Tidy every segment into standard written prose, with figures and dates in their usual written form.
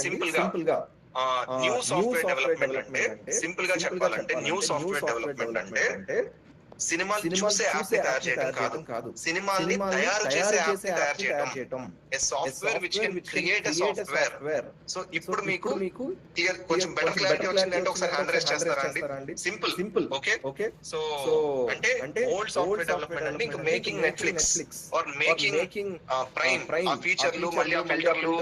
సింపుల్‌గా new software development అంటే సింపుల్‌గా చెప్పాలంటే న్యూ సాఫ్ట్‌వేర్ డెవలప్‌మెంట్ అంటే సినిమాలు చూసే యాప్‌ని తయారు చేయడం కాదు. సినిమాల్ని తయారు చేసే యాప్‌ని తయారు చేయటం. A software which can create a software. So ఇప్పుడు మీకు కొంచెం బెటర్ క్లారిటీ వచ్చిందంటే ఒకసారి హ్యాండ్ రైజ్ చేస్తారా అండి? సింపుల్. ఓకే. సో అంటే ఓల్డ్ సాఫ్ట్‌వేర్ డెవలప్‌మెంట్ అంటే ఇంకా making Netflix are making prime ఆ ఫీచర్‌లు మళ్ళీ ఆ ఫిల్టర్‌లు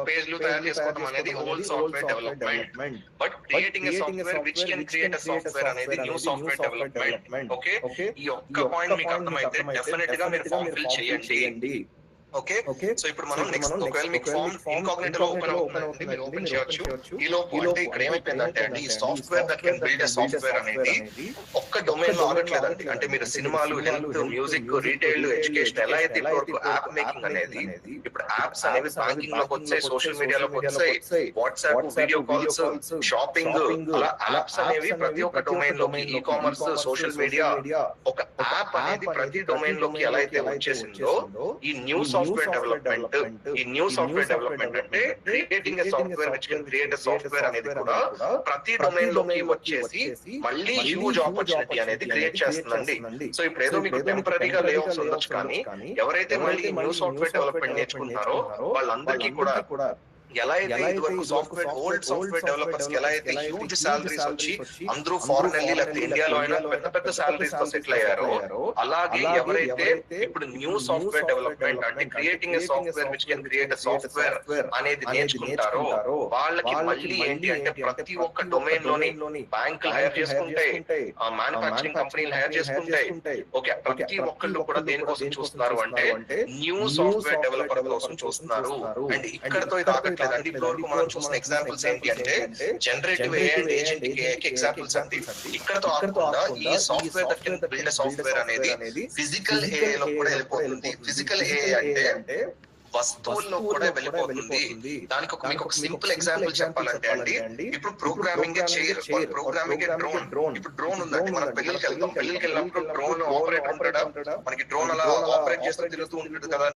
పేజ్‌లు తయారు చేసుకోవడం అనేది old software development. But creating a software which can create a software అనేది న్యూ సాఫ్ట్‌వేర్ డెవలప్‌మెంట్. ఓకే. ఈ ఒక్క పాయింట్ మీకు అర్థమైతే డెఫినెట్ గా మీరు ఫామ్ ఫిల్ చేయండి. ఓకే. సో ఇప్పుడు మనం నెక్స్ట్ ఒకవేళ మీకు ఫామ్ ఇన్కాగ్నిటో లో ఓపెన్ అవుతుందండి, మీరు ఓపెన్ చేయొచ్చు. ఈ లోపు అంటే ఇక్కడ ఏమైపోయిందంటే అండి, ఈ software that can build a software అనేది ఒక్క డొమైన్ లో ఆగట్లేదండి. అంటే మీరు సినిమాలు, హెల్త్, మ్యూజిక్, రీటైల్, ఎడ్యుకేషన్ ఎలా అయితే ఇప్పటివరకు యాప్ మేకింగ్ అనేది, ఇప్పుడు యాప్స్ అనేవి బ్యాంకింగ్ లోకి వచ్చాయి, సోషల్ మీడియాలోకి వచ్చాయి, వాట్సాప్, వీడియో కాల్స్, షాపింగ్, అలా యాప్స్ అనేవి ప్రతి ఒక్క డొమైన్ లోకి, ఈ కామర్స్, సోషల్ మీడియా, ఒక యాప్ అనేది ప్రతి డొమైన్ లోకి ఎలా అయితే వచ్చేసిందో ఈ న్యూ సాఫ్ట్‌వేర్ డెవలప్‌మెంట్ అంటే creating a software which can create a software అనేది కూడా ప్రతి డొమైన్ లోకి వచ్చేసి మళ్ళీ హ్యూజ్ ఆపర్చునిటీ అనేది క్రియేట్ చేస్తుందండి. సో ఇప్పుడు ఏదో మీకు టెంపరరీగా లే ఆఫ్స్ ఉండొచ్చు, కానీ ఎవరైతే మళ్ళీ న్యూ సాఫ్ట్‌వేర్ డెవలప్‌మెంట్ నేర్చుకుంటారో వాళ్ళందరికీ కూడా ఎలా అయితే ఇదివరకు ఓల్డ్ సాఫ్ట్‌వేర్ డెవలపర్స్ కి ఎలా అయితే హ్యూజ్ సాలరీస్ వచ్చి అందరూ ఫారెన్ వెళ్ళి లేకపోతే ఇండియాలో అయినా పెద్ద పెద్ద సాలరీస్ తో సెటిల్ అయ్యారో, అలాగే ఎవరైతే ఇప్పుడు న్యూ సాఫ్ట్‌వేర్ డెవలప్‌మెంట్ అంటే creating a software which can create a software అనేది నేర్చుకుంటారో వాళ్ళకి మళ్ళీ ఏంటి అంటే ప్రతి ఒక్క డొమైన్ లోని బ్యాంకులు హైర్ చేసుకుంటాయి, మ్యానుఫ్యాక్చరింగ్ కంపెనీలు హైర్ చేసుకుంటాయి. ఓకే, ప్రతి ఒక్కళ్ళు కూడా దేనికోసం చూస్తున్నారు అంటే న్యూ సాఫ్ట్‌వేర్ డెవలపర్ కోసం చూస్తున్నారు. అండ్ ఇక్కడతో ఇది ఆగట్లేదండి. ఇప్పటివరకు మనం చూసిన ఎగ్జాంపుల్స్ ఏంటి అంటే generative AI and agent AI కి ఎగ్జాంపుల్స్ అండి. ఇక్కడతో ఆగకుండా ఈ software that can build software అనేది ఫిజికల్ ఏఐ లో కూడా వెళ్ళిపోతుంది. ఫిజికల్ ఏఐ అంటే వస్తువుల్లో కూడా వెళ్ళిపోతుంది. దానికి మీకు ఒక సింపుల్ ఎగ్జాంపుల్ చెప్పాలంటే అండి, ఇప్పుడు ప్రోగ్రామింగ్ చైర్, ప్రోగ్రామింగ్ డ్రోన్. ఇప్పుడు డ్రోన్ ఉందండి, మనం పెళ్ళికి వెళ్ళినప్పుడు డ్రోన్ ఆపరేటర్ ఉంటాడా, మనకి డ్రోన్ అలా ఆపరేట్ చేస్తూ తిరుగుతూ ఉంటాడు కదా.